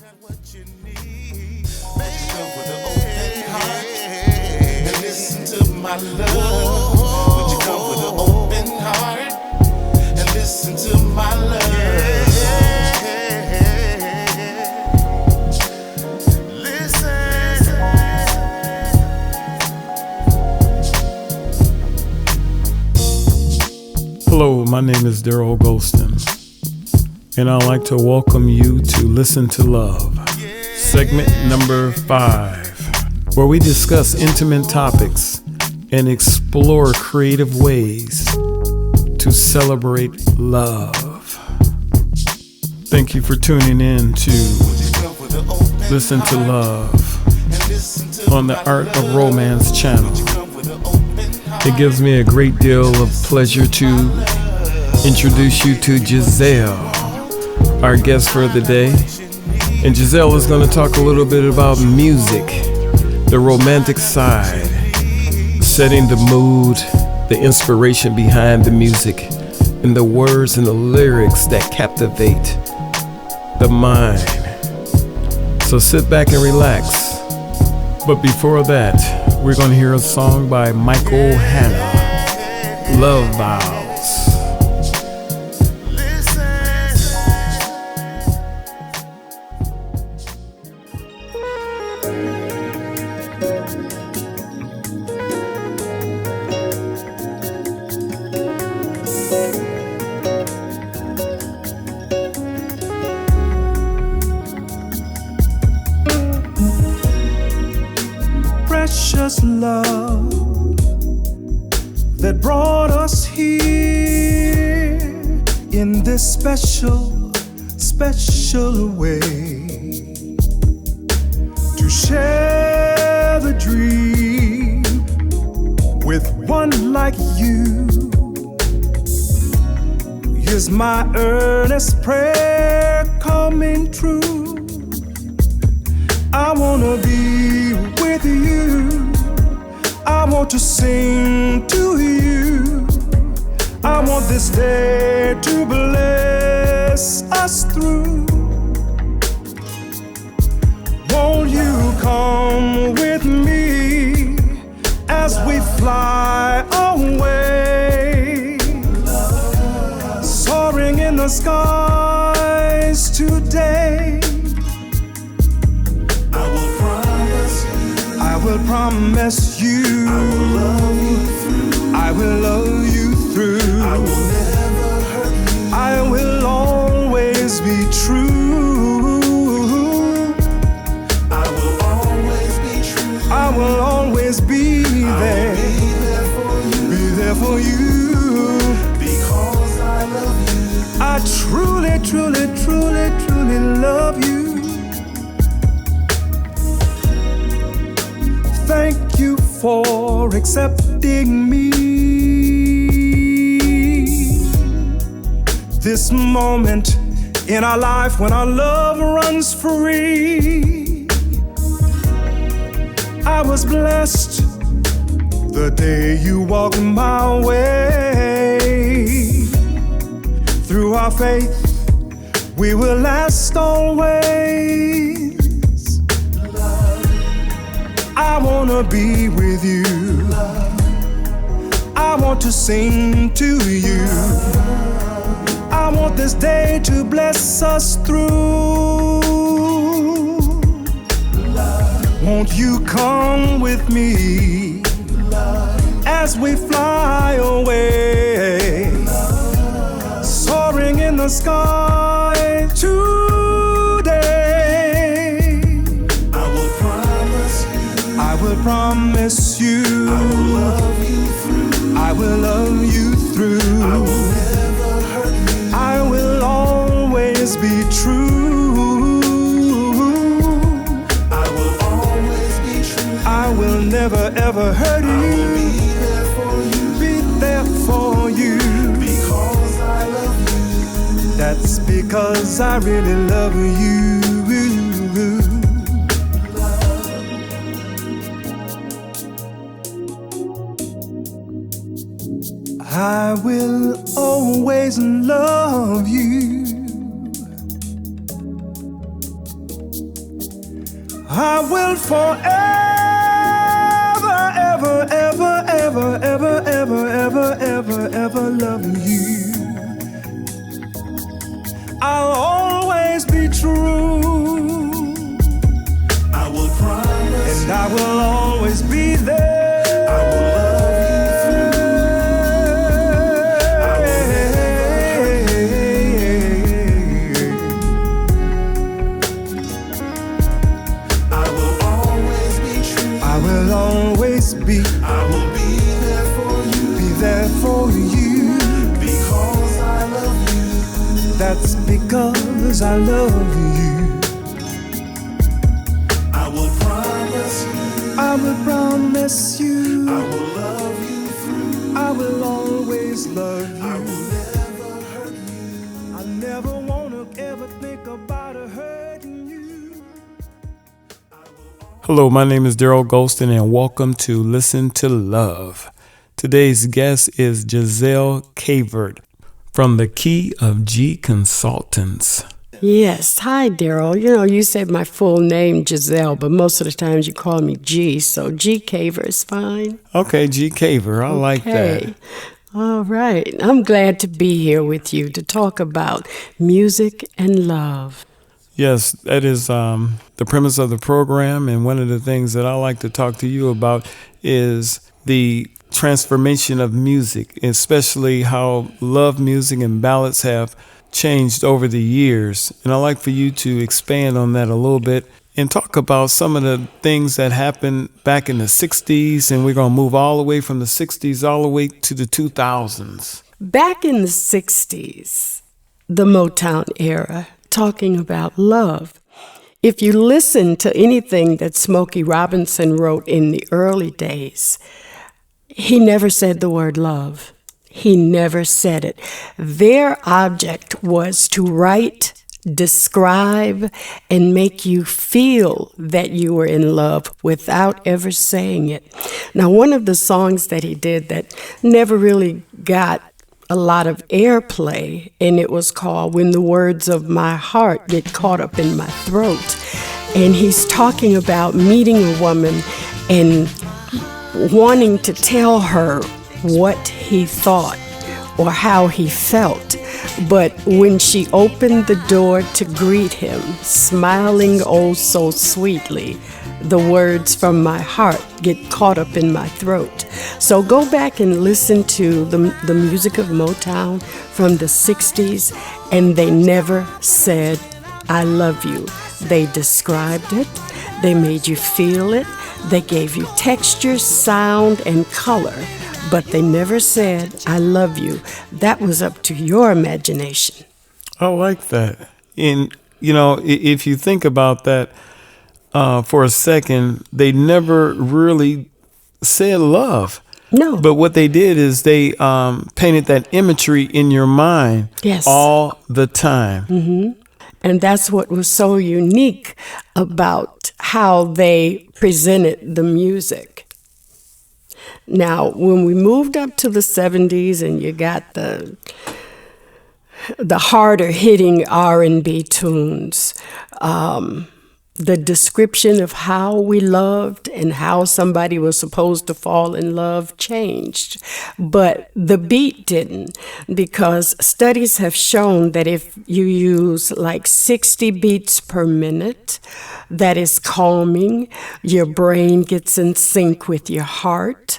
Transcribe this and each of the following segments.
Come with an open heart and listen to my love. Would you come with an open heart and listen to my love? Hello, my name is Darold Gholston, and I'd like to welcome you to Listen to Love, segment number 5, where we discuss intimate topics and explore creative ways to celebrate love. Thank you for tuning in to Listen to Love on the Art of Romance channel. It gives me a great deal of pleasure to introduce you to Gisele, our guest for the day. And Gisele is going to talk a little bit about music, the romantic side, setting the mood, the inspiration behind the music, and the words and the lyrics that captivate the mind. So sit back and relax. But before that, we're going to hear a song by Michael Hanna, Love Vows. Precious love that brought us here in this special, special way to share the dream with one like you. Here's my earnest prayer coming true. I wanna be with you. I want to sing to you. I want this day to bless us through. Won't you come with me as we fly away, soaring in the skies today? I will promise you, I will love you through. I will love you through. I will never hurt you. I will always be true. I will always be true. I will always be there. Be there for you. Because I love you. I truly, truly, truly, truly love you. Thank you for accepting me. This moment in our life when our love runs free. I was blessed the day you walked my way. Through our faith, we will last always. I wanna be with you. I want to sing to you. I want this day to bless us through. Won't you come with me as we fly away, soaring in the sky today? I will promise you. I will promise you. I will love you through. I will love you through. I will never hurt you. I will always be true. I will always be true. I will never ever hurt you. I will be there for you. Be there for you. Because I love you. That's because I really love you. I will always love you. I will forever, ever, ever, ever, ever, ever, ever, ever, ever love you. I'll always be true. I will promise. And I will always be there. I will love you through. I will never hurt you. I will always be true. I will always be. I will be there for you. Be there for you. Because I love you. That's because I love you. I will promise you. I will promise you. I will love you through. I will always love you. I will never hurt you. I never wanna ever think about hurting you. Hello, my name is Darold Gholston, and welcome to Listen to Love. Today's guest is Gisele Caver from the Key of G Consultants. Yes. Hi, Daryl. You know, you said my full name, Gisele, but most of the times you call me G, so G Caver is fine. Okay, G Caver, I like that. All right. I'm glad to be here with you to talk about music and love. Yes, that is the premise of the program, and one of the things that I like to talk to you about is the transformation of music, especially how love music and ballads have changed over the years. And I'd like for you to expand on that a little bit and talk about some of the things that happened back in the 60s, and we're going to move all the way from the 60s all the way to the 2000s. Back in the 60s, the Motown era, talking about love. If you listen to anything that Smokey Robinson wrote in the early days, he never said the word love. He never said it. Their object was to write, describe, and make you feel that you were in love without ever saying it. Now, one of the songs that he did that never really got a lot of airplay, and it was called When the Words of My Heart Get Caught Up in My Throat. And he's talking about meeting a woman and wanting to tell her what he thought or how he felt. But when she opened the door to greet him, smiling oh so sweetly, the words from my heart get caught up in my throat. So go back and listen to the music of Motown from the 60s, and they never said, I love you. They described it. They made you feel it. They gave you texture, sound, and color. But they never said, I love you. That was up to your imagination. I like that. And, you know, if you think about that for a second, they never really said love. No. But what they did is they painted that imagery in your mind all the time. Mm-hmm. And that's what was so unique about how they presented the music. Now, when we moved up to the 70s and you got the harder hitting R&B tunes, the description of how we loved and how somebody was supposed to fall in love changed. But the beat didn't, because studies have shown that if you use like 60 beats per minute, that is calming, your brain gets in sync with your heart.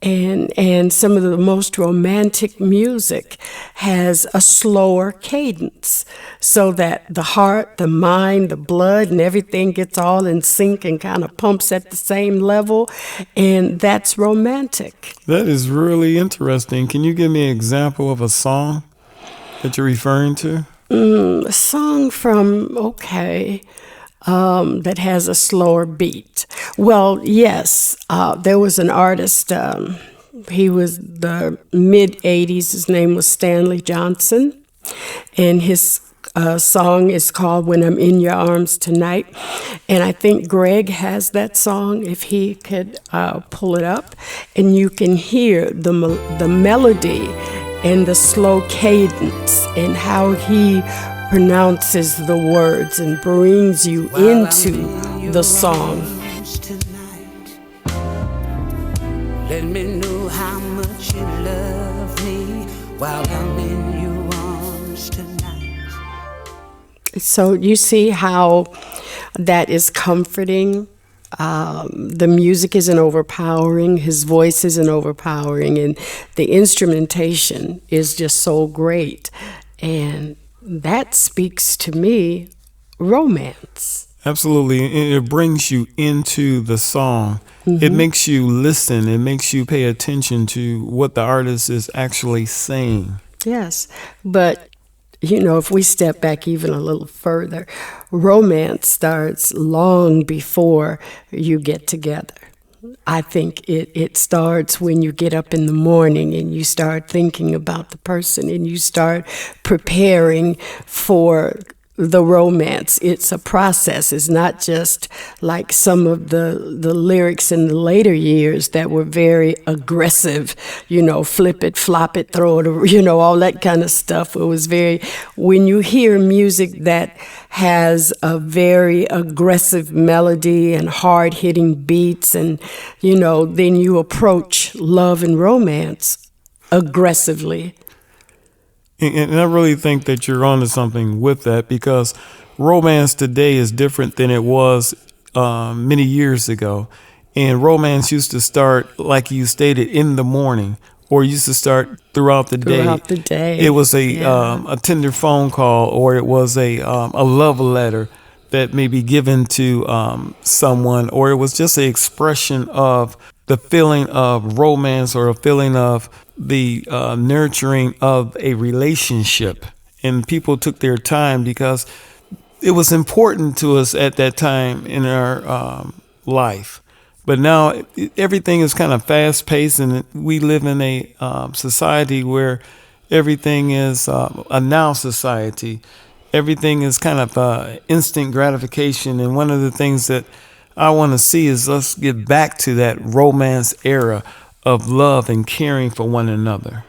And some of the most romantic music has a slower cadence so that the heart, the mind, the blood, and everything gets all in sync and kind of pumps at the same level. And that's romantic. That is really interesting. Can you give me an example of a song that you're referring to? A song from, that has a slower beat. Well, yes, there was an artist, he was the mid-'80s, his name was Stanley Johnson, and his song is called When I'm in Your Arms Tonight, and I think Greg has that song, if he could pull it up, and you can hear the melody and the slow cadence and how he pronounces the words and brings you into the song. Tonight, let me know how much you love me while I'm in your arms tonight. So you see how that is comforting. The music isn't overpowering, his voice isn't overpowering, and the instrumentation is just so great. And that speaks to me romance. Absolutely. It brings you into the song. It makes you listen. It makes you pay attention to what the artist is actually saying. Yes, but you know, if we step back even a little further, romance starts long before you get together. I think it starts when you get up in the morning and you start thinking about the person and you start preparing for the romance. It's a process. It's not just like some of the lyrics in the later years that were very aggressive, you know, flip it, flop it, throw it, you know, all that kind of stuff. It was very, when you hear music that has a very aggressive melody and hard-hitting beats and, you know, then you approach love and romance aggressively. And I really think that you're onto something with that, because romance today is different than it was many years ago. And romance used to start, like you stated, in the morning, or used to start throughout the day. Throughout the day. It was a tender phone call, or it was a love letter that may be given to someone, or it was just an expression of the feeling of romance or a feeling of the nurturing of a relationship. And people took their time because it was important to us at that time in our life. But now everything is kind of fast paced, and we live in a society where everything is a now society. Everything is kind of instant gratification. And one of the things that I want to see is let's get back to that romance era of love and caring for one another.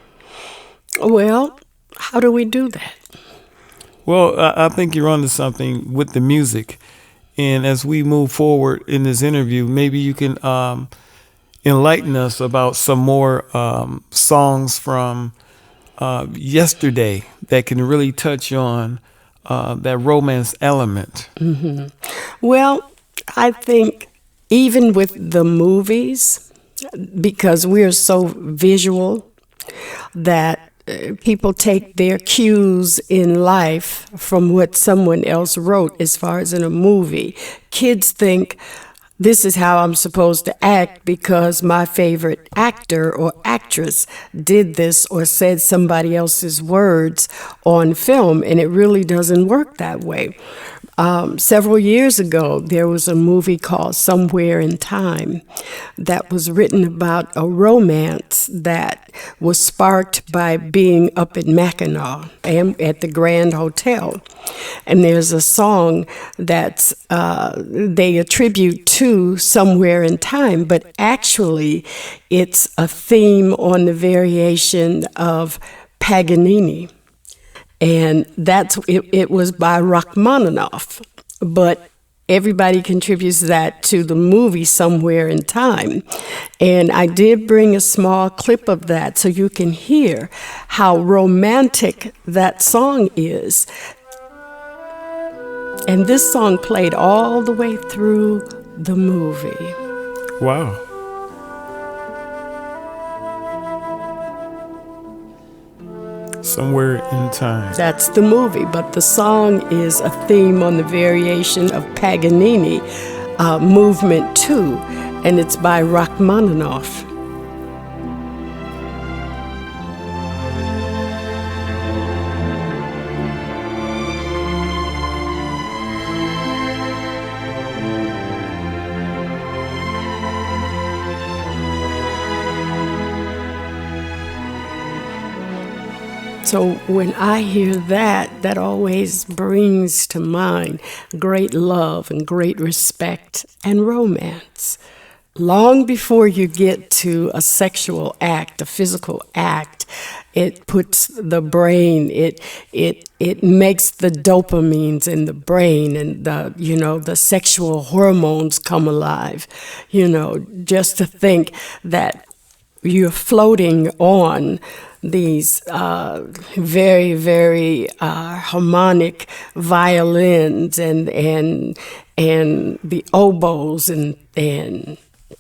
Well, how do we do that? Well, I think you're onto something with the music. And as we move forward in this interview, maybe you can enlighten us about some more songs from yesterday that can really touch on that romance element. Mm-hmm. Well, I think even with the movies, because we're so visual, that people take their cues in life from what someone else wrote as far as in a movie. Kids think, this is how I'm supposed to act because my favorite actor or actress did this or said somebody else's words on film, and it really doesn't work that way. Several years ago, there was a movie called Somewhere in Time that was written about a romance that was sparked by being up in Mackinac at the Grand Hotel. And there's a song that they attribute to Somewhere in Time, but actually it's a theme on the variation of Paganini. And it was by Rachmaninoff, but everybody contributes that to the movie Somewhere in Time. And I did bring a small clip of that so you can hear how romantic that song is. And this song played all the way through the movie. Wow. Somewhere in Time. That's the movie, but the song is a theme on the variation of Paganini, Movement 2, and it's by Rachmaninoff. So when I hear that, that always brings to mind great love and great respect and romance. long before you get to a sexual act, a physical act, it puts the brain, it makes the dopamines in the brain, and the sexual hormones come alive. Just to think that you're floating on these very, very harmonic violins and the oboes and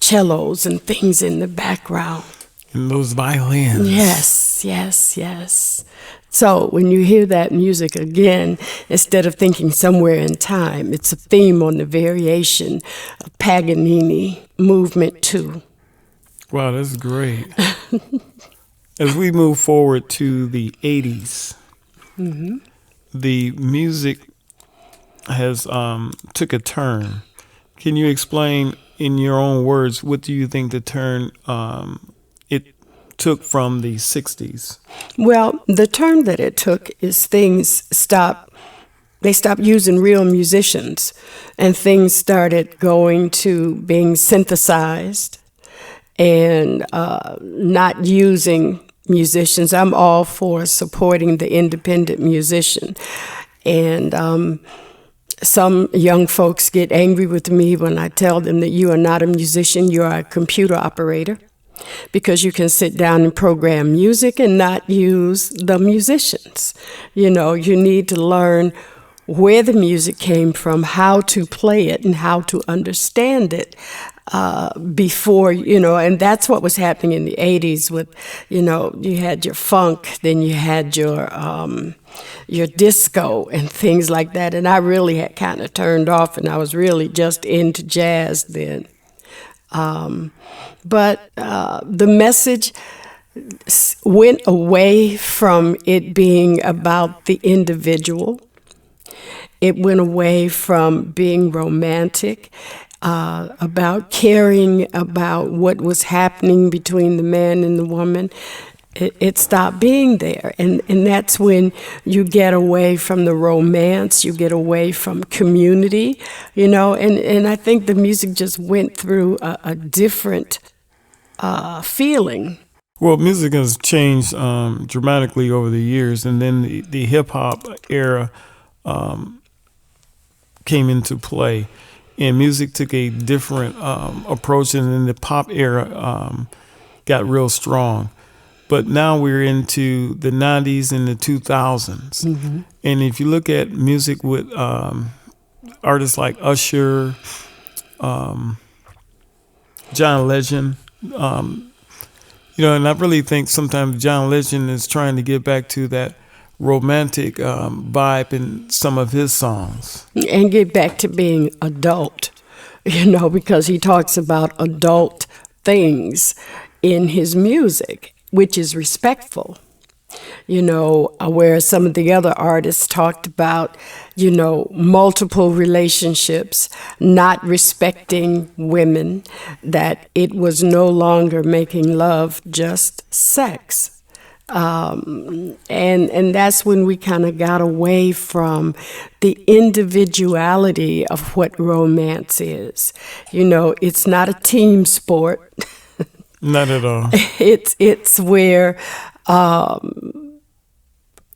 cellos and things in the background. And those violins. Yes, yes, yes. So when you hear that music again, instead of thinking somewhere in time, it's a theme on the variation of Paganini Movement 2. Wow, that's great. As we move forward to the 80s, the music has took a turn. Can you explain in your own words, what do you think the turn it took from the 60s? Well, the turn that it took is they stopped using real musicians, and things started going to being synthesized and not using musicians. I'm all for supporting the independent musician. And some young folks get angry with me when I tell them that you are not a musician, you are a computer operator, because you can sit down and program music and not use the musicians. You need to learn where the music came from, how to play it, and how to understand it before, and that's what was happening in the 80s with, you had your funk, then you had your disco and things like that. And I really had kind of turned off, and I was really just into jazz then. But the message went away from it being about the individual. It went away from being romantic, about caring about what was happening between the man and the woman. It stopped being there. And that's when you get away from the romance, you get away from community, and I think the music just went through a different feeling. Well, music has changed dramatically over the years, and then the hip hop era came into play, and music took a different approach, and then the pop era got real strong. But now we're into the 90s and the 2000s. Mm-hmm. And if you look at music with artists like Usher, John Legend, and I really think sometimes John Legend is trying to get back to that romantic vibe in some of his songs. And get back to being adult, because he talks about adult things in his music, which is respectful. Where some of the other artists talked about, multiple relationships, not respecting women, that it was no longer making love, just sex. And that's when we kind of got away from the individuality of what romance is. It's not a team sport. Not at all. It's where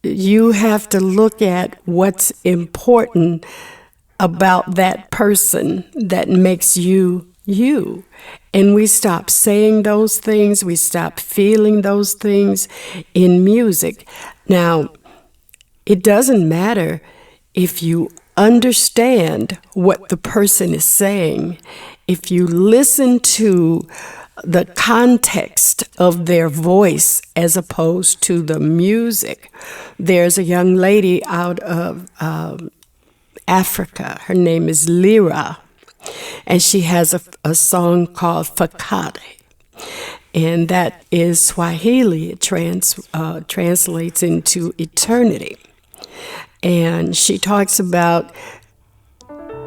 you have to look at what's important about that person that makes you you. And we stop saying those things, we stop feeling those things in music. Now, it doesn't matter if you understand what the person is saying, if you listen to the context of their voice as opposed to the music. There's a young lady out of Africa. Her name is Lyra, and she has a song called Fakade, and that is Swahili. It translates into eternity. And she talks about,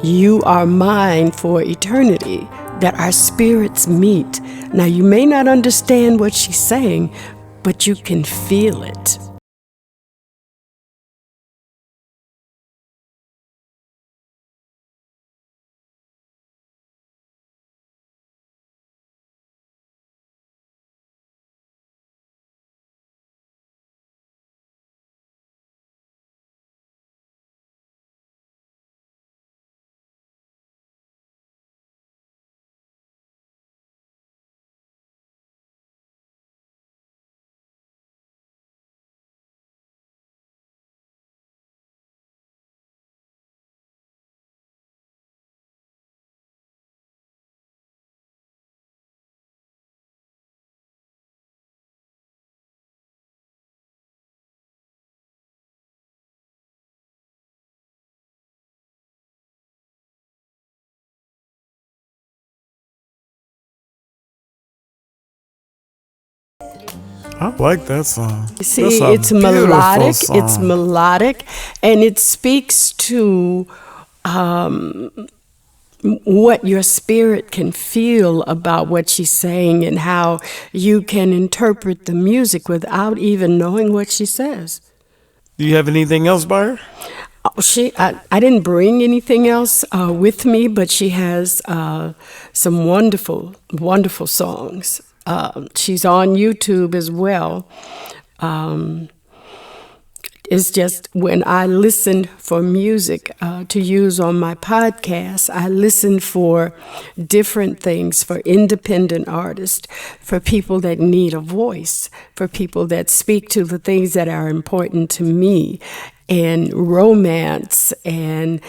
you are mine for eternity, that our spirits meet. Now, you may not understand what she's saying, but you can feel it. I like that song. See, That's a it's beautiful melodic. song. It's melodic, and it speaks to what your spirit can feel about what she's saying, and how you can interpret the music without even knowing what she says. Do you have anything else by her? I didn't bring anything else with me, but she has some wonderful, wonderful songs. She's on YouTube as well. It's just when I listen for music to use on my podcast, I listen for different things, for independent artists, for people that need a voice, for people that speak to the things that are important to me, and romance, and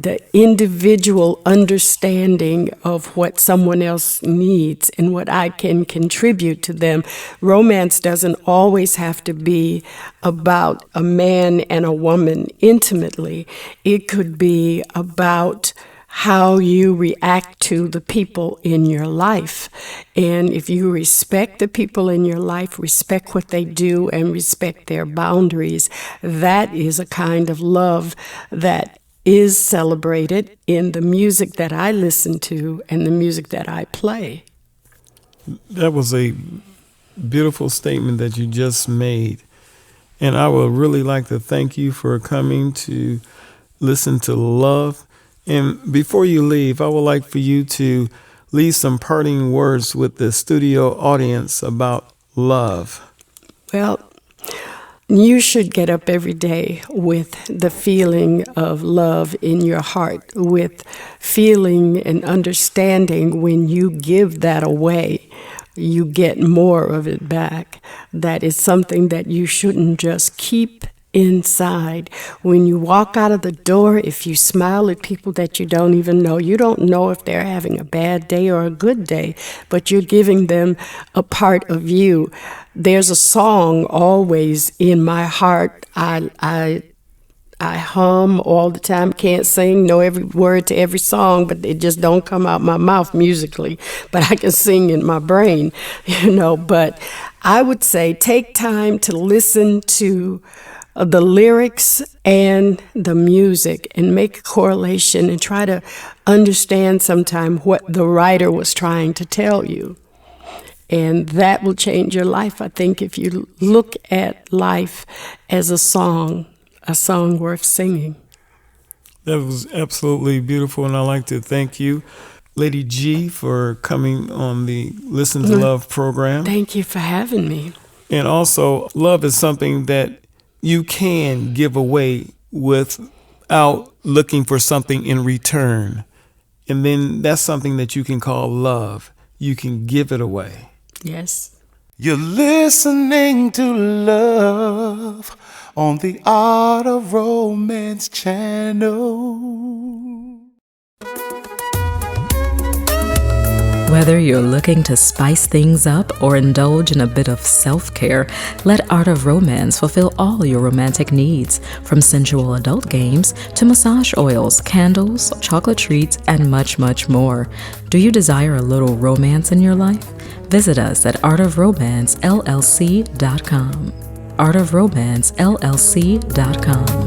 the individual understanding of what someone else needs and what I can contribute to them. Romance doesn't always have to be about a man and a woman intimately. It could be about how you react to the people in your life. And if you respect the people in your life, respect what they do, and respect their boundaries, that is a kind of love that is celebrated in the music that I listen to and the music that I play. That was a beautiful statement that you just made. And I would really like to thank you for coming to listen to Love. And before you leave, I would like for you to leave some parting words with the studio audience about love. Well, you should get up every day with the feeling of love in your heart, with feeling and understanding when you give that away, you get more of it back. That is something that you shouldn't just keep inside. When you walk out of the door, if you smile at people that you don't even know, you don't know if they're having a bad day or a good day, but you're giving them a part of you. There's a song always in my heart. I hum all the time, can't sing, know every word to every song, but it just don't come out my mouth musically, but I can sing in my brain, but I would say take time to listen to the lyrics and the music and make a correlation and try to understand sometime what the writer was trying to tell you. And that will change your life, I think, if you look at life as a song worth singing. That was absolutely beautiful, and I'd like to thank you, Lady G, for coming on the Listen to Love program. Thank you for having me. And also, love is something that you can give away without looking for something in return. And then that's something that you can call love. You can give it away. Yes. You're listening to Love on the Art of Romance channel. Whether you're looking to spice things up or indulge in a bit of self-care, let Art of Romance fulfill all your romantic needs, from sensual adult games to massage oils, candles, chocolate treats, and much, much more. Do you desire a little romance in your life? Visit us at artofromancellc.com. artofromancellc.com.